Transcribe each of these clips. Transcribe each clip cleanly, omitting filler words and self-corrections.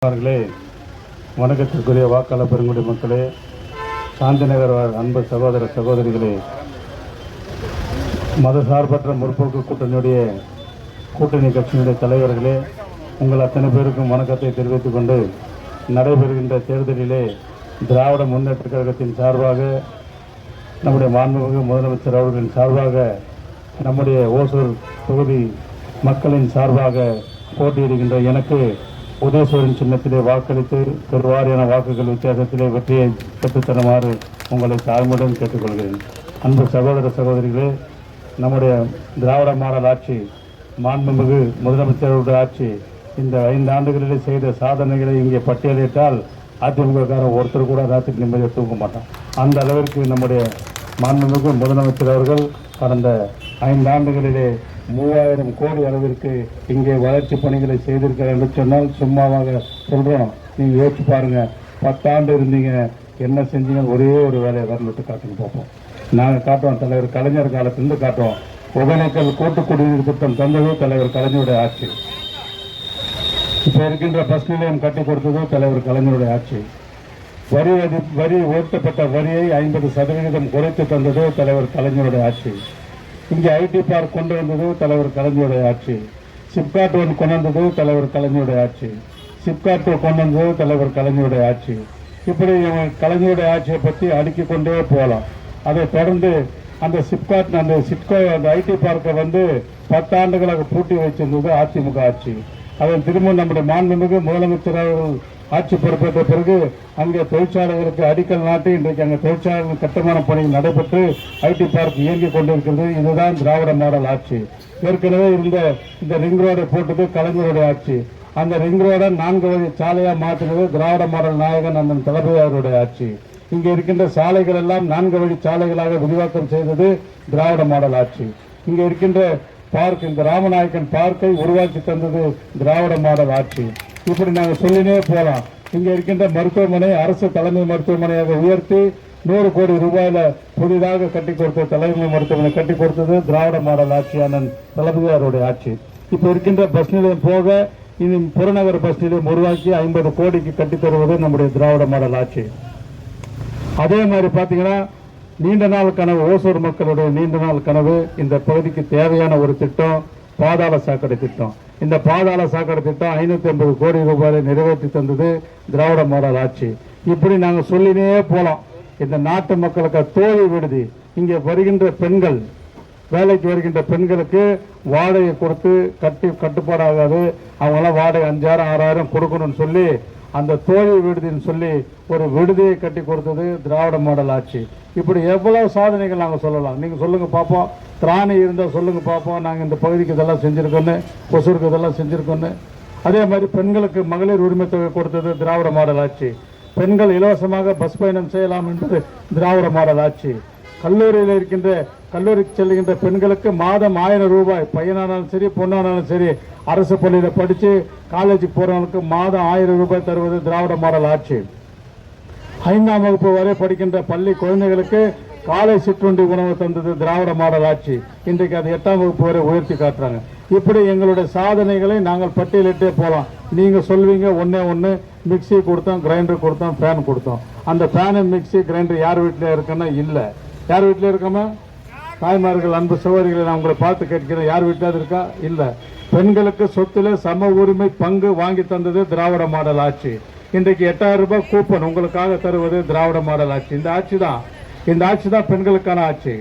அவர்களே, வணக்கத்திற்குரிய வாக்காளர் பெருங்குடி மக்களே, சாந்திநகர் அன்பு சகோதர சகோதரிகளே, மதசார்பற்ற முற்போக்கு கூட்டணி கட்சியினுடைய தலைவர்களே, உங்கள் அத்தனை பேருக்கும் வணக்கத்தை தெரிவித்துக் கொண்டு நடைபெறுகின்ற தேர்தலிலே திராவிட முன்னேற்ற கழகத்தின் சார்பாக நம்முடைய மாண்புமிகு முதலமைச்சர் அவர்களின் சார்பாக நம்முடைய ஓசூர் தொகுதி மக்களின் சார்பாக போட்டியிடுகின்ற எனக்கு உதயசூரின் சின்னத்திலே வாக்களித்து பெருவாரியான வாக்குகள் வித்தியாசத்திலே வெற்றியை பெற்றுத்தருமாறு உங்களை தாழ்மையுடன் கேட்டுக்கொள்கிறேன். அன்பு சகோதர சகோதரிகளே, நம்முடைய திராவிட மாடல் ஆட்சி, மாண்புமிகு முதலமைச்சருடைய ஆட்சி இந்த 5 ஆண்டுகளிலே செய்த சாதனைகளை இங்கே பட்டியலிட்டால் அதிமுகக்காரன் ஒருத்தர் கூட ராத்திரி நிம்மதியை தூக்க மாட்டான். அந்த அளவிற்கு நம்முடைய மாண்புமிகு முதலமைச்சர் அவர்கள் கடந்த 5 ஆண்டுகளிலே 3000 கோடி அளவிற்கு இங்கே வளர்ச்சி பணிகளை செய்திருக்கிறார் என்று சொன்னால் சும்மாவாக சொல்கிறோம். நீங்கள் யோசிச்சு பாருங்கள், 10 ஆண்டு இருந்தீங்க, என்ன செஞ்சீங்க? ஒரே ஒரு வேலையை வரலிட்டு காட்டுங்க பார்ப்போம். நாங்கள் காட்டுவோம், தலைவர் கலைஞர் காலத்திலிருந்து காட்டுவோம். ஒகேனக்கல் கூட்டு குடிநீர் திட்டம் தந்தது தலைவர் கலைஞருடைய ஆட்சி. இப்போ இருக்கின்ற பஸ் நிலையம் கட்டி கொடுத்தது தலைவர் கலைஞருடைய ஆட்சி. வரி உயர்த்தப்பட்ட வரியை 50% குறைத்து தந்தது தலைவர் கலைஞருடைய ஆட்சி. இங்கே ஐடி பார்க் கொண்டு வந்தது தலைவர் கலைஞருடைய ஆட்சி. சிப்காட் ஒன்று கொண்டு வந்தது தலைவர் கலைஞருடைய ஆட்சி. சிப்காட் கொண்டு வந்தது தலைவர் கலைஞருடைய ஆட்சி. இப்படி கலைஞருடைய ஆட்சியை பற்றி அடுக்கிக் கொண்டே போகலாம். அதை தொடர்ந்து அந்த சிப்காட் அந்த ஐடி பார்க்கை 10 ஆண்டுகளாக பூட்டி வைத்திருந்தது அதிமுக ஆட்சி. அதன் திரும்ப நம்முடைய மாண்புமிகு முதலமைச்சர் அவர்கள் ஆட்சி பொறுப்பேற்ற பிறகு அங்கே தொழிற்சாலைகளுக்கு அடிக்கல் நாட்டி இன்றைக்கு அங்கே தொழிற்சாலைகள் கட்டுமான பணிகள் நடைபெற்று ஐடி பார்க் இயங்கிக் கொண்டிருக்கிறது. இதுதான் திராவிட மாடல் ஆட்சி. ஏற்கனவே இந்த ரிங் ரோடை போட்டது கலைஞருடைய ஆட்சி. அந்த ரிங் ரோடை 4 வழி சாலையாக மாற்றினது திராவிட மாடல் நாயகன் அண்ணன் தளபதி அவருடைய ஆட்சி. இங்கே இருக்கின்ற சாலைகள் எல்லாம் 4 வழி சாலைகளாக விரிவாக்கம் செய்தது திராவிட மாடல் ஆட்சி. இங்கே இருக்கின்ற பார்க், இந்த ராமநாயக்கன் பார்க்கை உருவாக்கி தந்தது திராவிட மாடல் ஆட்சி. இப்படி நாங்கள் சொல்லினே போகலாம். இங்கே இருக்கின்ற மருத்துவமனை அரசு தலைமை மருத்துவமனையாக உயர்த்தி 100 கோடி ரூபாயில புதிதாக கட்டி கொடுத்த தலைமை மருத்துவமனை கட்டி கொடுத்தது திராவிட மாடல் ஆட்சியான தளபதியாருடைய ஆட்சி. இப்போ இருக்கின்ற பஸ் நிலையம் போக இனி புறநகர் பஸ் நிலையம் உருவாக்கி 50 கோடிக்கு கட்டித் தருவது நம்முடைய திராவிட மாடல் ஆட்சி. அதே மாதிரி பார்த்தீங்கன்னா நீண்ட நாள் கனவு, ஓசூர் மக்களுடைய நீண்ட நாள் கனவு, இந்த பகுதிக்கு தேவையான ஒரு திட்டம் பாதாள சாக்கடை திட்டம். இந்த பாதாள சாக்கடை திட்டம் 550 கோடி ரூபாயை நிறைவேற்றி தந்தது திராவிட மாடல் ஆட்சி. இப்படி நாங்கள் சொல்லினே போகலாம். இந்த நாட்டு மக்களுக்கு தோல்வி விடுதி, இங்கே வருகின்ற பெண்கள், வேலைக்கு வருகின்ற பெண்களுக்கு வாடகை கொடுத்து கட்டுப்பாடாகாது. அவங்களாம் வாடகை 5000 6000 கொடுக்கணும்னு சொல்லி அந்த தோல்வி விடுதின்னு சொல்லி ஒரு விடுதியை கட்டி கொடுத்தது திராவிட மாடல் ஆட்சி. இப்படி எவ்வளவு சாதனைகள் நாங்கள் சொல்லலாம். நீங்கள் சொல்லுங்கள் பார்ப்போம். திராணி இருந்தால் சொல்லுங்கள் பார்ப்போம். நாங்கள் இந்த பகுதிக்கு இதெல்லாம் செஞ்சுருக்கோன்னு, ஒசூருக்கு இதெல்லாம் செஞ்சுருக்கோன்னு. அதே மாதிரி பெண்களுக்கு மகளிர் உரிமை தொகை கொடுத்தது திராவிட மாடல் ஆட்சி. பெண்கள் இலவசமாக பஸ் பயணம் செய்யலாம் என்பது திராவிட மாடல் ஆட்சி. கல்லூரியில் இருக்கின்ற கல்லூரிக்கு செல்கின்ற பெண்களுக்கு மாதம் 1000 ரூபாய், பையனானாலும் சரி பொண்ணானாலும் சரி, அரசு பள்ளியில் படித்து காலேஜுக்கு போகிறவங்களுக்கு மாதம் 1000 ரூபாய் தருவது திராவிட மாடல் ஆட்சி. 5ஆம் வகுப்பு வரை படிக்கின்ற பள்ளி குழந்தைகளுக்கு காலை சிற்றுண்டி உணவு தந்தது திராவிட மாடல் ஆட்சி. இன்றைக்கு அது 8ஆம் வகுப்பு வரை உயர்த்தி காட்டுறாங்க. இப்படி எங்களுடைய சாதனைகளை நாங்கள் பட்டியலிட்டே போகலாம். நீங்கள் சொல்வீங்க ஒன்று மிக்சி கொடுத்தோம், கிரைண்டர் கொடுத்தோம், ஃபேன் கொடுத்தோம். அந்த ஃபேனு மிக்சி கிரைண்டர் யார் வீட்டில் இருக்குன்னா இல்லை. யார் வீட்டில் இருக்கோமா? தாய்மார்கள், அன்பு சகோதரிகளை நான் உங்களை பார்த்து கேட்கிறேன், யார் வீட்டில் இருக்கா? இல்லை. பெண்களுக்கு சொத்துல சம உரிமை பங்கு வாங்கி தந்தது திராவிட மாடல் ஆட்சி. இன்றைக்கு 8000 ரூபாய் கூப்பன் உங்களுக்காக தருவது திராவிட மாடல் ஆட்சி. இந்த ஆட்சி தான் பெண்களுக்கான ஆட்சி.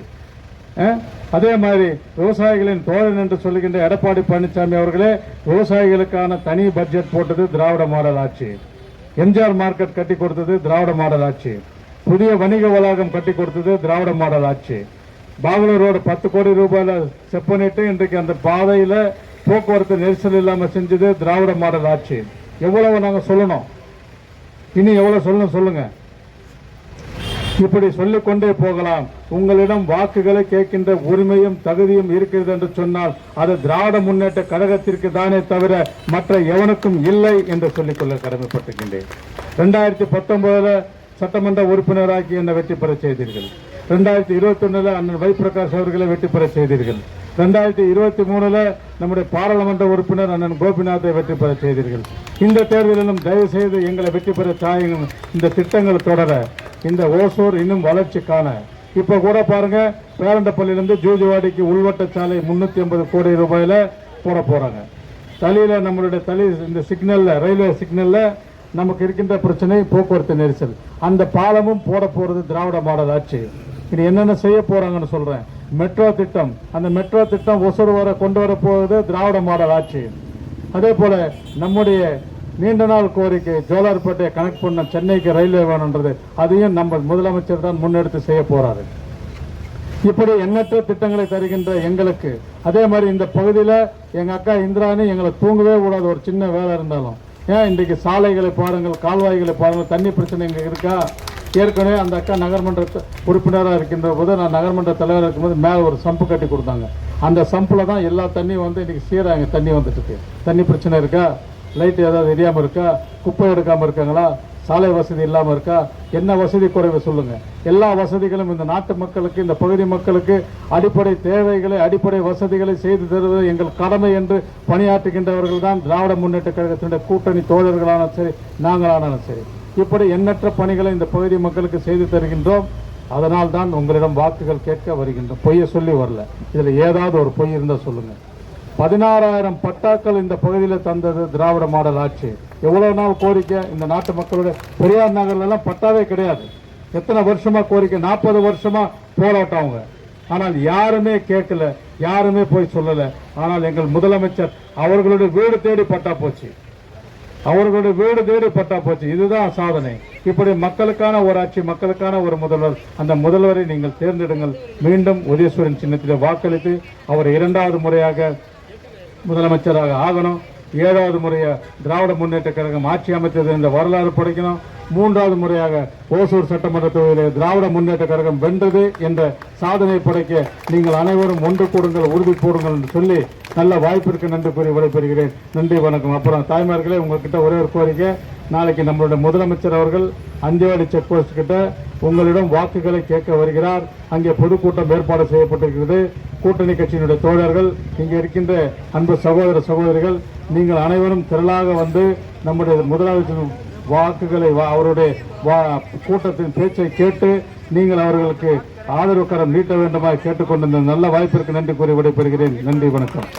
அதே மாதிரி விவசாயிகளின் தோழன் என்று சொல்லுகின்ற எடப்பாடி பழனிசாமி அவர்களே விவசாயிகளுக்கான தனி பட்ஜெட் போட்டது திராவிட மாடல் ஆட்சி. எம்ஜிஆர் மார்க்கெட் கட்டி கொடுத்தது திராவிட மாடல் ஆட்சி. புதிய வணிக வளாகம் கட்டி கொடுத்தது திராவிட மாடல் ஆட்சி. பாகலூர் ரோடு 10 கோடி ரூபாயில செப்பனிட்டு இன்றைக்கு அந்த பாதையில போக்குவரத்து நெரிசல் இல்லாமல் செஞ்சது திராவிட மாடல் ஆட்சி. எவ்வளவு நாங்கள் சொல்லணும், இனி எவ்வளவு சொல்லணும் சொல்லுங்க. இப்படி சொல்லிக்கொண்டே போகலாம். உங்களிடம் வாக்குகளை கேட்கின்ற உரிமையும் தகுதியும் இருக்கிறது என்று சொன்னால் அது திராவிட முன்னேற்ற கழகத்திற்கு தானே தவிர மற்ற எவனுக்கும் இல்லை என்று சொல்லிக்கொள்ள கடமைப்பட்டிருக்கின்றேன். 2019 சட்டமன்ற உறுப்பினராகி என்னை வெற்றி பெற செய்தீர்கள். 2021 அண்ணன் வைப்பிரகாஷ் அவர்களை வெற்றி பெற செய்தீர்கள். 2023 நம்முடைய பாராளுமன்ற உறுப்பினர் அண்ணன் கோபிநாத்தை வெற்றி பெற செய்தீர்கள். இந்த தேர்தலிலும் தயவு செய்து எங்களை வெற்றி பெற தாயுங்கள். இந்த திட்டங்கள் தொடர, இந்த ஓசூர் இன்னும் வளர்ச்சி காண. இப்ப கூட பாருங்க, பேரண்டப்பள்ளியிலிருந்து ஜூஜுவாடிக்கு உள்வட்ட சாலை 350 கோடி ரூபாயில போட போறாங்க. தலையில நம்மளுடைய இந்த சிக்னல்ல, ரயில்வே சிக்னல்ல நமக்கு இருக்கின்ற பிரச்சனை போக்குவரத்து நெரிசல். அந்த பாலமும் போட போறது திராவிட மாடல் ஆட்சி. இது என்னென்ன செய்ய போறாங்கன்னு சொல்றேன். மெட்ரோ திட்டம், அந்த மெட்ரோ திட்டம் ஒசூர் வர கொண்டு வர போவது திராவிட மாடல் ஆட்சி. அதே போல நம்முடைய நீண்ட நாள் கோரிக்கை ஜோலார்பேட்டையை கனெக்ட் பண்ண சென்னைக்கு ரயில்வே வேணுன்றது, அதையும் நம்ம முதலமைச்சர் தான் முன்னெடுத்து செய்ய போறாரு. இப்படி எண்ணற்ற திட்டங்களை தருகின்ற எங்களுக்கு, அதே மாதிரி இந்த பகுதியில் எங்க அக்கா இந்திராணி எங்களை தூங்கவே கூடாது, ஒரு சின்ன வேலை இருந்தாலும். ஏன் இன்றைக்கு சாலைகளை பாருங்கள், கால்வாய்களை பாருங்கள், தண்ணி பிரச்சனை இங்கே இருக்கா? ஏற்கனவே அந்த அக்கா நகர்மன்ற உறுப்பினராக இருக்கின்ற போது, நான் நகர்மன்ற தலைவராக இருக்கும்போது மேலே ஒரு சம்பு கட்டி கொடுத்தாங்க. அந்த சம்பில் தான் எல்லா தண்ணியும் வந்து இன்றைக்கி சீராக இங்கே தண்ணி வந்துட்டு இருக்கு. தண்ணி பிரச்சனை இருக்கா? லைட் ஏதாவது எரியாமல் இருக்கா? குப்பை எடுக்காமல் இருக்காங்களா? சாலை வசதி இல்லாமல் இருக்கா? என்ன வசதி குறைவு சொல்லுங்க. எல்லா வசதிகளும் இந்த நாட்டு மக்களுக்கு, இந்த பகுதி மக்களுக்கு அடிப்படை தேவைகளை, அடிப்படை வசதிகளை செய்து தருவது எங்கள் கடமை என்று பணியாற்றுகின்றவர்கள் தான் திராவிட முன்னேற்ற கழகத்தினுடைய கூட்டணி தோழர்களானாலும் சரி, நாங்களானாலும் சரி. இப்படி எண்ணற்ற பணிகளை இந்த பகுதி மக்களுக்கு செய்து தருகின்றோம். அதனால் தான் உங்களிடம் வாக்குகள் கேட்க வருகின்றோம். பொய்யை சொல்லி வரல. இதில் ஏதாவது ஒரு பொய் இருந்தால் சொல்லுங்க. 16,000 பட்டாக்கள் இந்த பகுதியில் தந்தது திராவிட மாடல் ஆட்சி. எவ்வளவு நாள் கோரிக்கை இந்த நாட்டு மக்களுடைய. பெரியார் நகர்ல எல்லாம் பட்டாவே கிடையாது. எத்தனை வருஷமா கோரிக்கை? 40 வருஷமா போராட்டம் அவங்க. ஆனால் யாருமே கேட்கல, யாருமே போய் சொல்லல. ஆனால் எங்கள் முதலமைச்சர் அவர்களுடைய வீடு தேடி பட்டா போச்சு. அவர்களுடைய வீடு தேடி பட்டா போச்சு. இதுதான் சாதனை. இப்படி மக்களுக்கான ஒரு ஆட்சி, மக்களுக்கான ஒரு முதல்வர். அந்த முதல்வரை நீங்கள் தேர்ந்தெடுங்கள். மீண்டும் உதயசூரன் சின்னத்தில் வாக்களித்து அவர் 2வது முறையாக முதலமைச்சராக ஆகணும். 7வது முறையாக திராவிட முன்னேற்ற கழகம் ஆட்சி அமைத்தது என்ற வரலாறு படைக்கணும். 3வது முறையாக ஓசூர் சட்டமன்ற தொகுதியில் திராவிட முன்னேற்ற கழகம் வென்றது என்ற சாதனை படைக்க நீங்கள் அனைவரும் ஒன்று கூடுங்கள், உறுதி போடுங்கள் என்று சொல்லி நல்ல வாய்ப்பிற்கு நன்றி கூறி விடைபெறுகிறேன். நன்றி, வணக்கம். அப்புறம் தாய்மார்களே, உங்ககிட்ட ஒரே ஒரு கோரிக்கை. நாளைக்கு நம்மளுடைய முதலமைச்சர் அவர்கள் அந்திவாடி செக் போஸ்ட் கிட்ட உங்களிடம் வாக்குகளை கேட்க வருகிறார். அங்கே பொதுக்கூட்டம் ஏற்பாடு செய்யப்பட்டிருக்கிறது. கூட்டணி கட்சியினுடைய தோழர்கள், இங்கே இருக்கின்ற அன்பு சகோதர சகோதரிகள், நீங்கள் அனைவரும் திரளாக வந்து நம்முடைய முதலமைச்சர் வாக்குகளை, அவருடைய கூட்டத்தின் பேச்சை கேட்டு நீங்கள் அவர்களுக்கு ஆதரவு கரம் நீட்ட வேண்டுமா கேட்டுக்கொண்டு நல்ல வாய்ப்பிற்கு நன்றி கூறி விடைபெறுகிறேன். நன்றி, வணக்கம்.